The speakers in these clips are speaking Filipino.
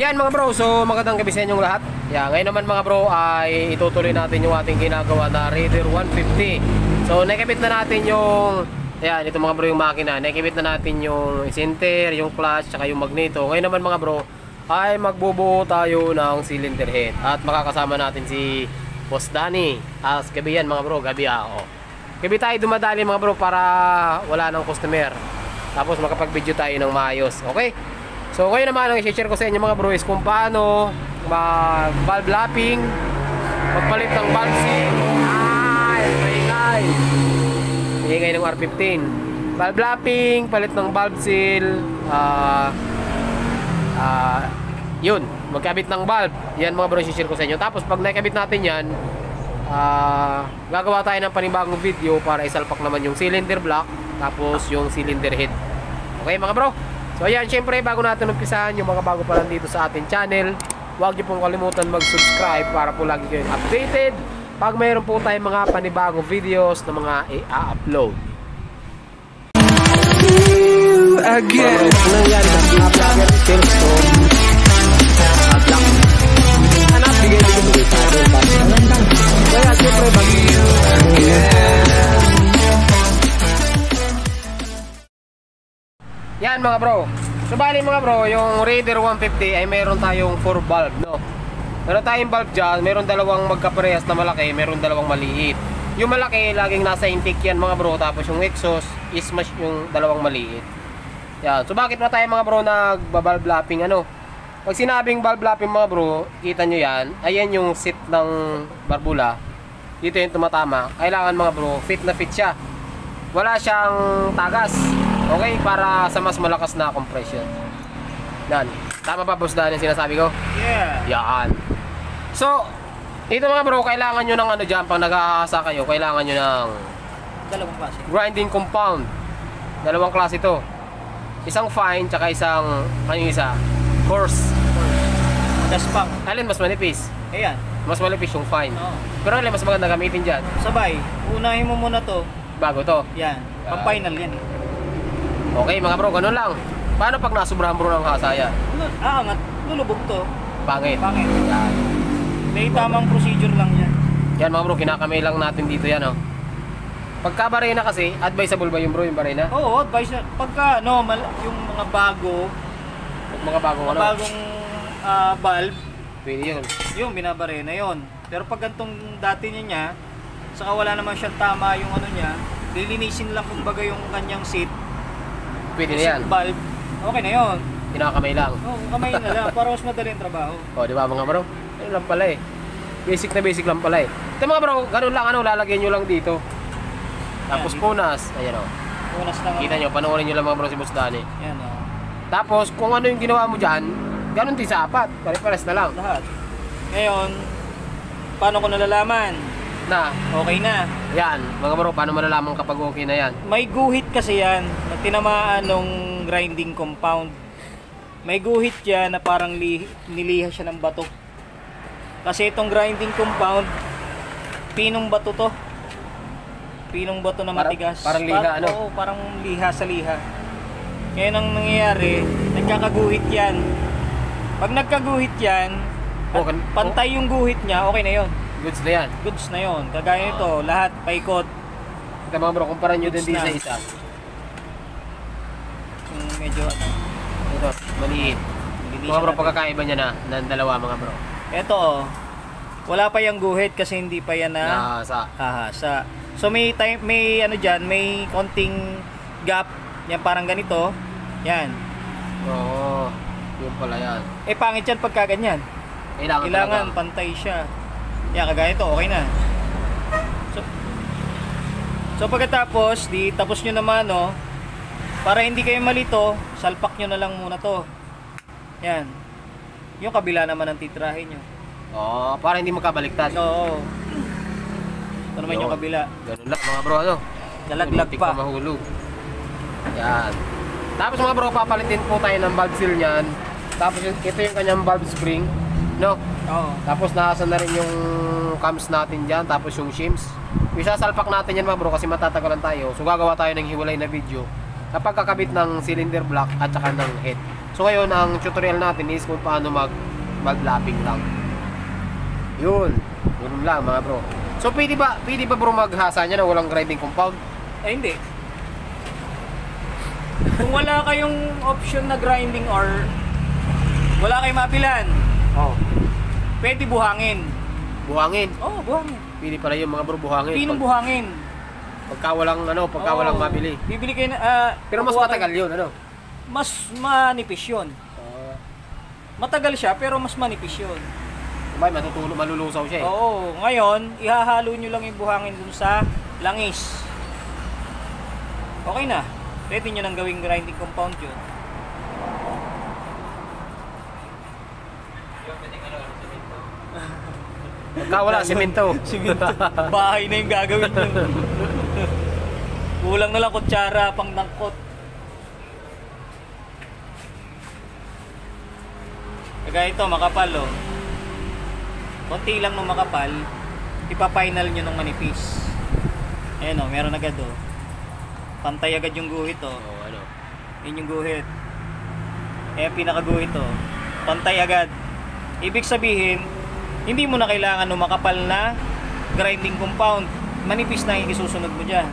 Yan mga bro, so magandang gabi sa inyong lahat. Ngayon naman mga bro ay itutuloy natin yung ating ginagawa na Raider 150. So nakikibit na natin yung ito mga bro yung makina. Nakikibit na natin yung center, yung clutch, tsaka yung magneto. Ngayon naman mga bro ay magbubuo tayo ng cylinder head. At makakasama natin si Boss Danny. Gabi yan mga bro, gabi ako. Gabi tayo dumadali mga bro para wala nang customer. Tapos makapag-video tayo ng maayos. Okay? So ngayon naman ang i-share ko sa inyo mga bro is kung paano mag-valve lapping, magpalit ng valve seal. Ingay ng R15. Valve lapping, palit ng valve seal, yun, magkabit ng valve. Yan mga bro i-share ko sa inyo. Tapos pag nakabit natin yan, gagawa tayo ng panibagong video para isalpak naman yung cylinder block, tapos yung cylinder head. Okay mga bro? So ayan, syempre bago natin umpisahan, yung mga bago pa lang dito sa ating channel, huwag niyo pong kalimutan mag-subscribe para po lagi kayong updated pag mayroon po tayong mga panibagong videos na mga i-upload. Yan mga bro. So bali mga bro, yung Raider 150 ay meron tayong 4 valve, no? Meron tayong valve dyan, meron dalawang magkaparehas na malaki, meron dalawang maliit. Yung malaki, laging nasa intake yan mga bro. Tapos yung exhaust is yung dalawang maliit. Yan. So bakit na tayo mga bro nagba-valve lapping ano? Pag sinabing valve lapping mga bro, kita nyo yan. Ayan yung seat ng barbula. Dito yung tumatama. Kailangan mga bro, fit na fit siya. Wala siyang tagas. Okay, para sa mas malakas na compression. Yan. Tama ba boss Dan yung sinasabi ko? Yeah. Yan. So, ito mga bro, kailangan nyo ng ano dyan, pag nag-aasa kayo, kailangan nyo ng Dalawang klase. grinding compound. Dalawang klase ito. Isang fine, tsaka isang, ano yung isa? Coarse. Daspang. Alin mas manipis? Ayan. Mas manipis yung fine. Oo. Pero alin mas maganda gamitin dyan? Sabay. Unahin mo muna to. Bago to. Yan. Pang-final yan. Okay mga bro, ganun lang. Paano pag nasubrahan bro ng hasa yan? Angat. Lulubog to. Pangit. Pangit. Yan. May tamang procedure lang yan. Yan mga bro, kinakamay lang natin dito yan oh. Pagka barena kasi, advisable ba yung bro yung barena? Oo, advice na. Pagka ano, yung mga bago, Mga bagong ano? bagong valve, Pwede yun. yung binabarena yon. Pero pag gantong dati niya, saka wala naman siyang tama yung ano niya, lilinisin lang kumbaga yung kanyang seat. Pwede na yan. Valve, okay na yon. Kinakamay lang. Oo, kamay na lang para mas madali ang trabaho. O, di ba mga bro? Ano lang pala eh. Basic na basic lang pala eh. Ito mga bro, ganun lang ano, lalagyan nyo lang dito. Tapos Yan, punas. Ayan o. Unas lang. Kita nyo, panoorin nyo lang mga bro si Boss Danny. Yan o. Tapos kung ano yung ginawa mo dyan, ganun din sa apat. Pare-pares na lang. Lahat. Ngayon, paano ko nalalaman? Na, Okay na. yan. Mga bro, paano malalaman kapag okay na yan? May guhit kasi yan na tinamaan ng grinding compound. May guhit yan na parang niliha siya ng bato. Kasi itong grinding compound, pinong bato to. Pinong bato na matigas. Parang liha ano? Oo, parang liha sa liha. Ngayon ang nangyayari, nagkakaguhit yan. Pag nagkaguhit yan, at pantay yung guhit niya, okay na yon. Goods na yan. Goods na yon. Kagaya nito, lahat paikot. Ito mga bro, kumpara nyo din Goods sa na. isa. Yung medyo ano. Ito, maliit. Mga bro, pagkakaiba niya na ng dalawa mga bro. Ito oh, wala pa yung guhit kasi hindi pa yan na Nasa. hahasa. So may time, may ano diyan, may konting gap. Yan parang ganito. Yan. Oo. Yun pala yan. Eh pangit yan pagka ganyan. talaga. Kailangan pantay siya. Yan kagaya ito, okay na. So pagkatapos, di tapos nyo naman no. Para hindi kayo malito, salpak nyo na lang muna to. Yan. Yung kabila naman ang titrahin nyo. Oo, para hindi magkabaliktad. Oo. Ito naman yung kabila. Ganun lang mga bro, ano? Nalaglag Muntik pa. mahulog. Yan. Tapos mga bro, papalitin po tayo ng valve seal niyan. Tapos ito yung kanyang valve spring, no? Oo. Tapos nasa na rin yung cams natin dyan, tapos yung shims. Isasalpak natin yan mga bro kasi matatagalan tayo. So gagawa tayo ng hiwalay na video kapag kakabit ng cylinder block at saka ng head. So ngayon, ang tutorial natin is kung paano valve lapping lang. Yun lang mga bro. So pwede ba bro maghasa niya na walang grinding compound? Ay hindi. Kung wala kayong option na grinding or wala kayong mapilan, pwede buhangin. Buhangin? Oo, buhangin. Pwede pala yung mga bro buhangin. Pinong buhangin. Pagka walang mabili. Bibili kayo na... pero mas matagal yun, ano? Mas manipis yun. Matagal siya, pero mas manipis yun. Malulusaw siya eh. Oo, ngayon, ihahalo nyo lang yung buhangin dun sa langis. Okay na. Pwede nyo nang gawing grinding compound yun. Pagka wala, semento. Bahay na yung gagawin nyo. Kulang na lang kutsara, pang nangkot. Kaya ito, makapal oh. Konti lang nung makapal, ipa-final nyo nung manipis. Ayan oh, meron agad oh. Pantay agad yung guhit oh. Yun yung guhit. Ayan pinakaguhit oh. Pantay agad. Ibig sabihin, hindi mo na kailangan ng makapal na grinding compound. Manipis na yung isusunod mo dyan.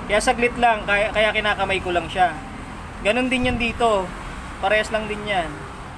Kaya saglit lang, kaya kinakamay ko lang siya. Ganon din yan dito. Parehas lang din yan.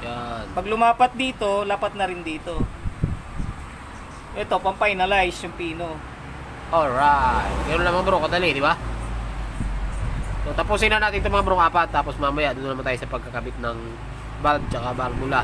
Yan. Pag lumapat dito, lapat na rin dito. Ito, pang-finalize yung pino. Alright. Ganun naman bro, kadali, di ba? So, tapusin na natin ito mga bro, 4. Tapos mamaya, doon naman tayo sa pagkakabit ng valve tsaka valvula.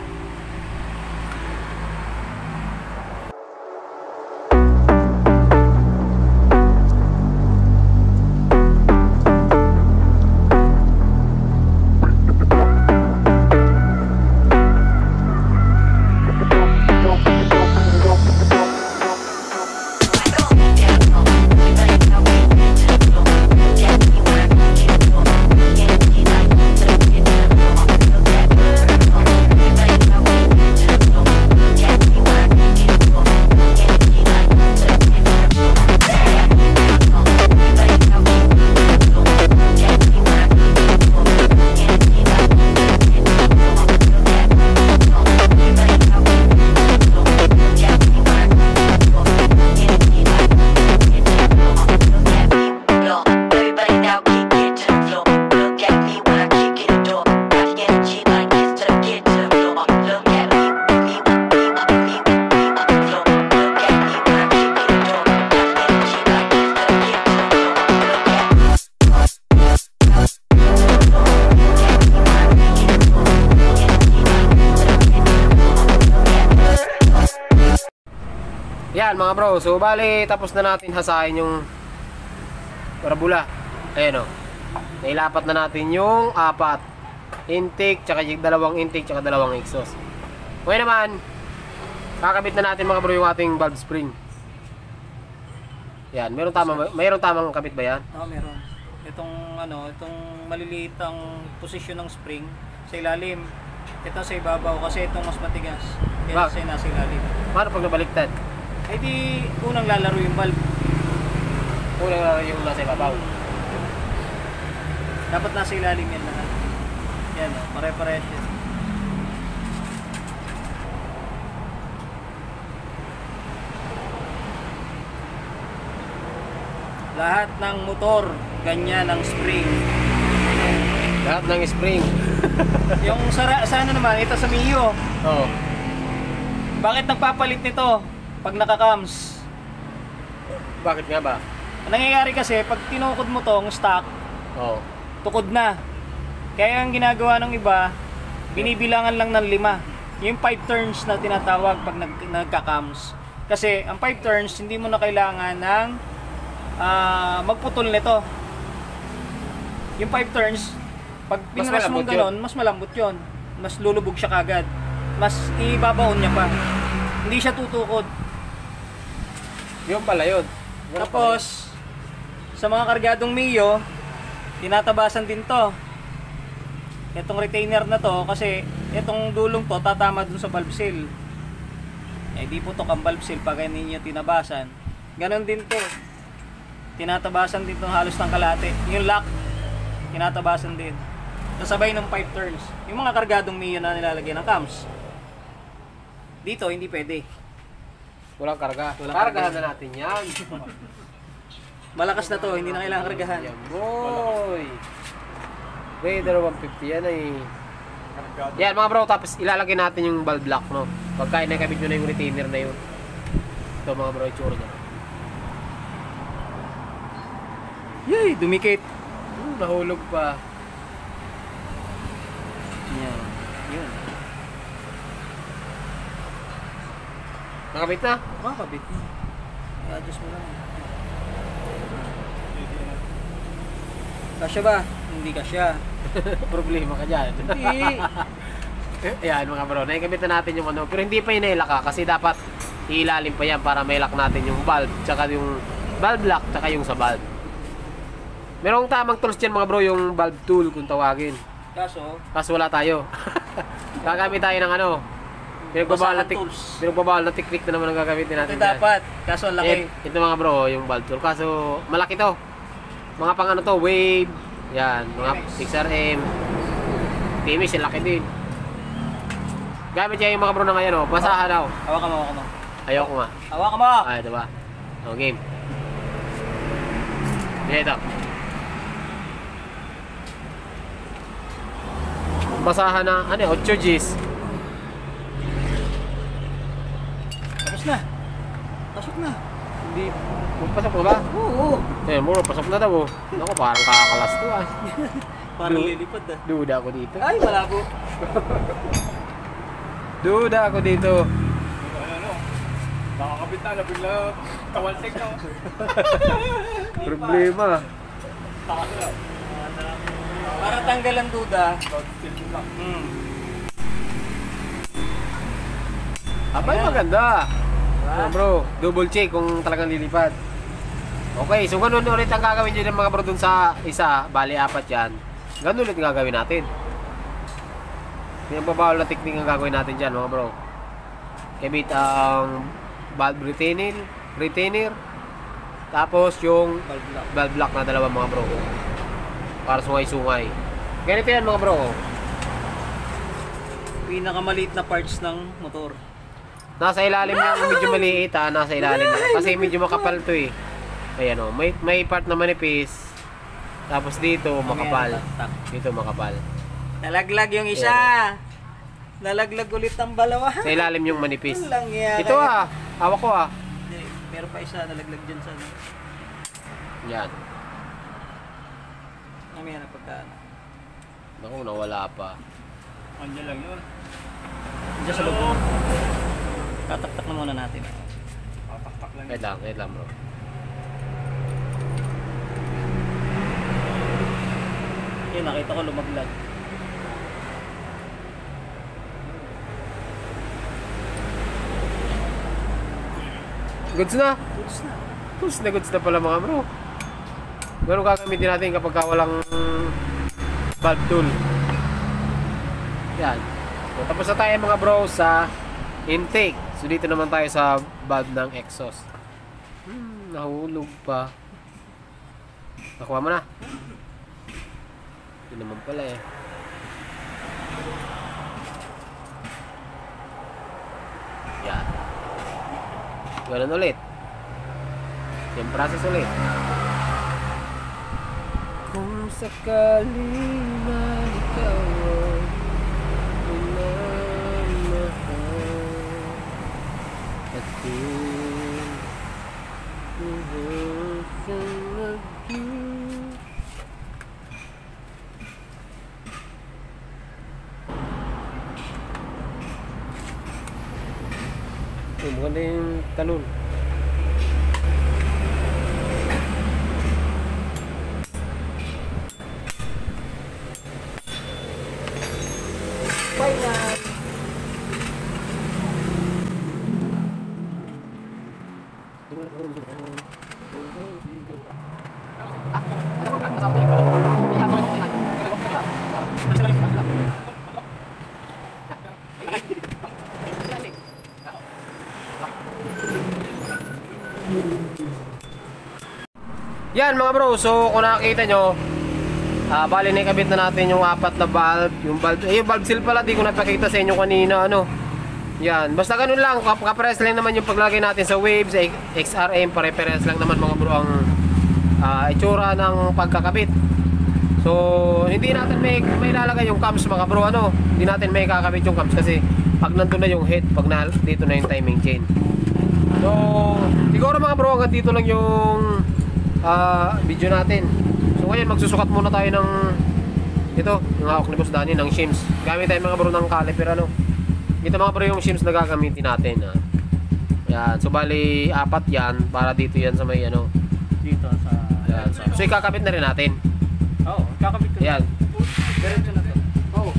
Yan mga bro, so bali tapos na natin hasain yung parabula. Ayan o, nailapat na natin yung 4 intake, tsaka yung 2 intake, tsaka 2 exhaust. Okay naman, kakabit na natin mga bro yung ating valve spring. Yan, mayroong tamang kabit ba yan? Oo, meron. Itong maliliit ang posisyon ng spring sa ilalim. Ito sa ibabaw kasi itong mas matigas. Kaya sa nasa ilalim. Paano pag nabaliktad? Ay di unang lalaro yung valve. Unang lalaro yung nasa ibabaw. Dapat nasa ilalim yan lahat. Yan o, pare-parehas yan. Lahat ng motor, ganyan ang spring. Lahat ng spring. Yung sana naman, ito sa Mio. Oo. Bakit nagpapalit nito pag naka-cams? Bakit nga ba? Ang nangyayari kasi, pag tinukod mo tong stock, Oo. tukod na. Kaya ang ginagawa ng iba, binibilangan lang ng 5. Yung 5 turns na tinatawag pag nagka-cams. Kasi ang 5 turns, hindi mo na kailangan ng magputol nito. Yung 5 turns, pag pinras mo gano'n, mas malambot yun. Mas lulubog siya kagad. Mas ibabaon niya pa. Hindi siya tutukod. Yun pala yun. Tapos, sa mga kargadong Mio, tinatabasan din to. Itong retainer na to, kasi itong dulong to, tatama dun sa valve seal. Eh, di po to kang valve seal pag hindi niya tinabasan. Ganon din to. Tinatabasan din to halos ng kalate. Yung lock, tinatabasan din. Kasabay ng 5 turns. Yung mga kargadong Mio na nilalagyan ng cams. Dito, hindi pwede. Walang karga. Walang Kargahan karga. na natin yan. Malakas na to, hindi na kailangan kargahan. Yan, boy. Raider 150 yan ay. Yan mga bro, tapos ilalagay natin yung valve lock, no? Pagka nakabit nyo na yung retainer na yun. Ito mga bro, itsura niya. Yay, dumikit. Nahulog pa. Yan. Yun. Nakabit na? Makakabit na. I-adjust mo lang. Kasya ba? Hindi kasya. Problema ka dyan. Hindi. Ayan mga bro, naikabit na natin yung ano. Pero hindi pa inailak kasi dapat ilalim pa yan para mailak natin yung valve, tsaka yung valve lock, tsaka yung sa valve. Merong tamang tools dyan mga bro, yung valve tool kung tawagin. Kaso wala tayo. Gagamit tayo ng ano, pinagbabawal na technique na naman ang gagamitin natin. Ito dapat, kaso ang laki. Ito mga bro, yung valve tool. Kaso malaki to. Mga pang ano to, wave. Yan, mga XRM. Timis, laki din. Gamit niya yung mga bro na ngayon, oh. Basahan daw. Hawakan mo, hawakan mo. Ayoko nga. Hawakan mo! Ah, ito ba? O, game. Ito. Basahan na, ano 8 Gs. Tapos na. Pasok na. Hindi, pasok na ba? Oo. Eh, muro, pasok na daw. Ako, parang kakakalas to ah. Parang lilipad ah. Duda ako dito. Ay, malabo. Duda ako dito. Nakakabit na, bigla kawalsik na. Problema. Para tanggal ang duda. Abay, Ayan. maganda. Ah, bro, double check kung talagang lilipad. Okay, so ganun ulit ang gagawin nyo ng mga bro dun sa isa, bali 4 yan. Ganun ulit ang gagawin natin. Pinapabawal na technique ang gagawin natin dyan mga bro. Kabit ang valve retainer, tapos yung valve lock na dalawa mga bro. Para sungay-sungay. Ganito yan mga bro. Pinakamaliit na parts ng motor. Nasa ilalim yung medyo maliit ha, nasa ilalim na. Kasi medyo makapal to eh. Ayan o, may part na manipis. Tapos dito makapal. Dito makapal. Nalaglag yung isa. Nalaglag ulit ang balawa. Sa ilalim yung manipis. Walang yan. Ito ah, hawak ko ah. Hindi, meron pa isa nalaglag dyan sa ano. Yan. Mamaya na pagkaan. Naku, nawala pa. Andiyan lang yun. Diyan sa loob. Tataktak na muna natin. Tatak lang. Wait lang bro. Yun, nakita ko lumaglag. Goods na. Goods na. Goods na pala mga bro. Ganun gagamitin natin kapag walang valve tool. Yan. So, tapos na tayo mga bro sa intake. So dito naman tayo sa valve ng exhaust. Nahulog pa. Nakuha mo na. Hindi naman pala eh. Yan. Ganun ulit. Yung process ulit. Kung sakali man ikaw ay minamahal at buhos ang naging maganda yung talon. Yan mga bro, so kung nakikita nyo, Bali, nakabit na natin yung apat na valve. Yung valve seal pala, di ko napakita sa inyo kanina, ano. Yan, basta ganun lang, kapares lang naman yung paglagay natin sa waves, XRM, pare-pares lang naman mga bro ang itsura ng pagkakabit. So, hindi natin may lalagay yung cams mga bro, ano. Hindi natin may kakabit yung cams kasi pag nandun na yung head, pag dito na yung timing chain. So, siguro mga bro, hanggang dito lang yung video natin. So, ngayon magsusukat muna tayo ng ito, yung hawak ni Boss Danny, ng shims. Gamit tayo mga bro ng caliper, ano. Ito mga bro yung shims na gagamitin natin. Yan, so bali apat yan para dito yan sa may ano. Dito sa... Yan, so ikakabit na rin natin. Oo, kakabit ko. Yan. Diretso na to. Oo.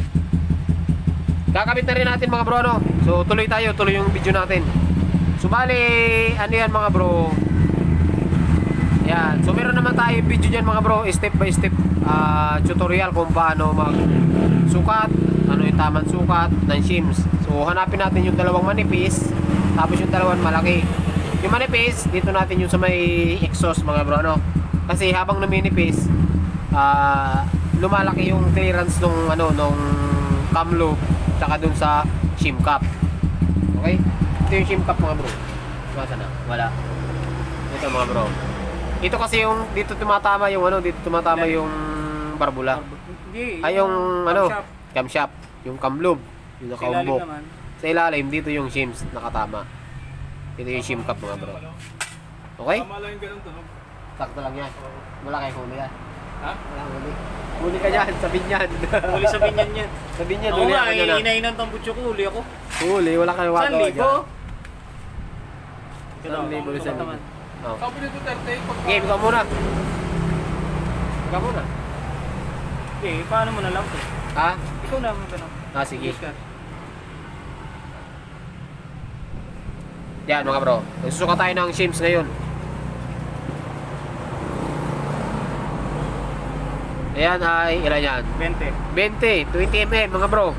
Kakabit na rin natin mga bro, ano. So tuloy yung video natin. So bali, ano yan mga bro. Yan, so meron naman tayo video dyan mga bro, step by step tutorial kung paano mag sukat, ano yung tamang sukat ng shims. So hanapin natin yung dalawang manipis, tapos yung dalawang malaki. Yung manipis, dito natin yung sa may exhaust mga bro, ano. Kasi habang numinipis, lumalaki yung clearance nung ano, nung cam loop, tsaka dun sa shim cap. Okay? Ito yung shim cap mga bro. Masa na? Wala. Ito mga bro. Ito kasi yung dito tumatama yung ano, dito tumatama yung barbula. Hindi. Ay yung ano, camshaft, yung cam loop, yung Sa ilalim nakaumbok. naman. Sa ilalim dito yung shims nakatama. Ito yung shim cap mga bro. Okay? Tama lang yung ganun tunog. Sakto lang yan. Wala kayo huli yan. Ha? Wala huli. Huli ka dyan, sabihin yan. Huli sa binyan yan. Sabihin yan, Oo huli nga, ako dyan. inainan tong butso ko, huli ako. Huli, wala kang wagawa 1,000. dyan. Ito, 1,000, 1,000. naman. Oh. Sabi ni Duterte, Game, ikaw muna. Ikaw muna. Okay, paano mo na lang to? Ha? Ikaw na mo ganun. Sige. Yes, ka. Yan mga bro. Nagsusuka tayo ng shims ngayon. Ayan ay, ilan yan? 20. 20, 20 mm mga bro.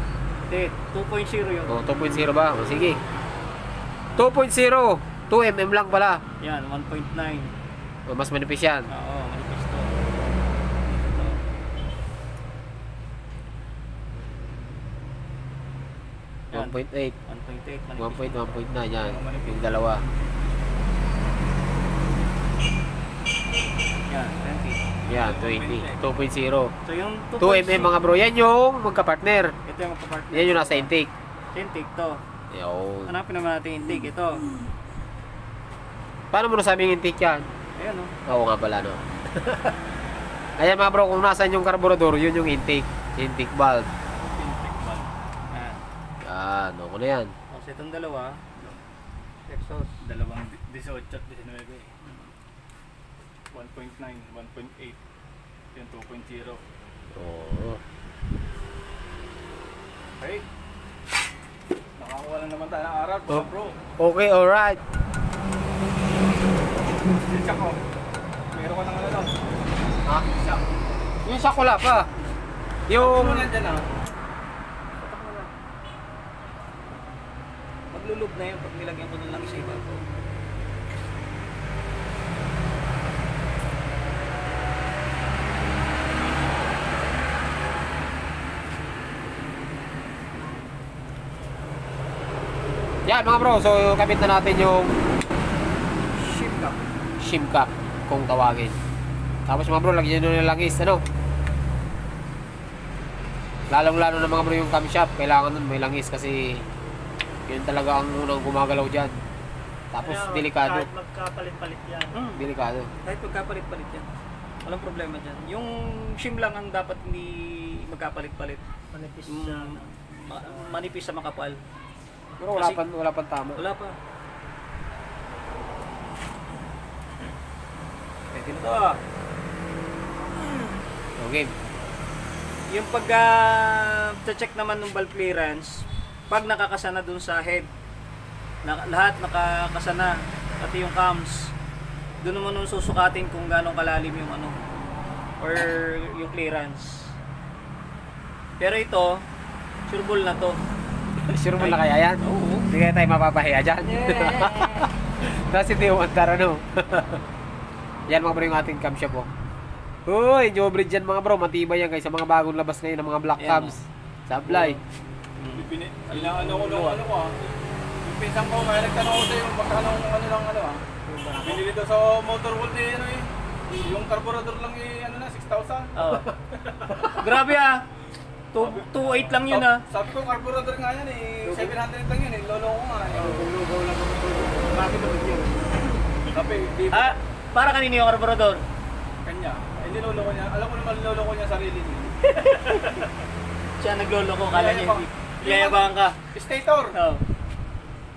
Hindi, 2.0 yun. Oh, 2.0 ba? O, sige. 2.0. 2 mm lang pala. Yan, 1.9. O, mas manipis yan. Oo, manifest to. Yan, 1.8. 1.8 1.9 yan. Yung dalawa. Yan, 20. Yan, 20. 2.0. So yung 2 mm mga bro. Yan yung magka-partner. Ito yung magpa-partner. Yan yung nasa intake. Intake to. Yun. Hanapin naman natin yung intake. Ito. Paano mo nasabing intake yan? Ayan o. Oo nga pala, no? Ayan mga bro, kung nasan yung carburetor, yun yung intake. Intake valve. Intake valve. Yan. Yan, okay na yan. Tapos itong dalawa. Exhaust. Dalawang 18 at 19 eh. 1.9, 1.8. Yung 2.0. Oo. Okay. Nakakuha lang naman tayo ng araw, Oh. bro. Okay, alright. Check ko. Meron ka ng ano lang. Ha? Yung shock wala pa. Yung... Ano nandyan ah? Maglulub na yun pag nilagyan ko ng isa iba ko. Yan mga bro, so kabit na natin yung Shim cap. shim cap kung tawagin. Tapos mga bro, lagyan nyo ng langis, ano? Lalong-lalo na mga bro yung camshaft, kailangan nun may langis kasi yun talaga ang unang gumagalaw dyan. Tapos delikado. Kahit magkapalit-palit yan. Delikado. Kahit magkapalit-palit yan. Walang problema dyan. Yung shim lang ang dapat hindi magkapalit-palit. Manipis manipis sa makapal. Pero wala pang tama. Wala pa. Pwede na to. Okay. Yung check naman ng valve clearance, pag nakakasana dun sa head, lahat nakakasana, pati yung cams, dun naman nung susukatin kung gano'ng kalalim yung ano, or yung clearance. Pero ito, sureball na to. Sure mo na kaya yan? Oo. Hindi kaya tayo mapapahiya dyan. Kasi di yung andar ano. Yan mga bro yung ating camshaft po. Uy, new breed yan mga bro. Matibay yan guys sa mga bagong labas ngayon ng mga black Ayan, cabs. Sablay. Inaano ko lang ano ko ah. Yung pinsang ko, kaya nagtanong ko sa'yo magkano ano lang ano ah. Binili daw sa motor world eh, ano eh. Yung carburetor lang eh, ano na, 6,000. Oh. Grabe ah. 2.8 lang yun ah. Sabi ko, carburetor nga yan eh, 700 lang yun eh, lolo ko nga eh. Lugaw lang ako. Bakit naman yun? Sabi, di ba? Ah, para kanino yung karburador? Kanya. Eh, nilolo ko niya. Alam ko naman nilolo ko niya sarili niya. Siya naglolo ko, kala niya hindi. Yayabangan ka. Stator. Oh.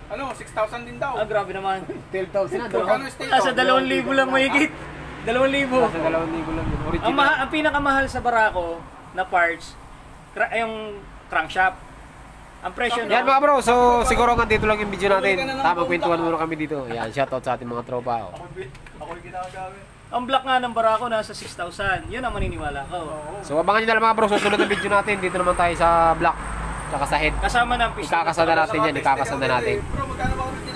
Ano, 6,000 din daw. Ah, grabe naman. 12,000 na. Magkano stator? Nasa 2,000 lang mahigit. 2,000. Nasa 2,000 lang yun. Original. Ang pinakamahal sa Barako na parts, yung crankshaft. Ang presyo Yan no? mga bro, so siguro nga dito lang yung video natin. Tamang kwentuhan muna kami dito. Yan, shoutout sa ating mga tropa. Oh. Ako yung ginagamit. Ang black nga ng Barako nasa 6,000. Yun ang maniniwala ko. So abangan nyo na lang mga bro, susunod na video natin. Dito naman tayo sa black, tsaka sa head. Kasama ng piston. Ikakasada natin yan, ikakasada natin. Bro, magkano ba ako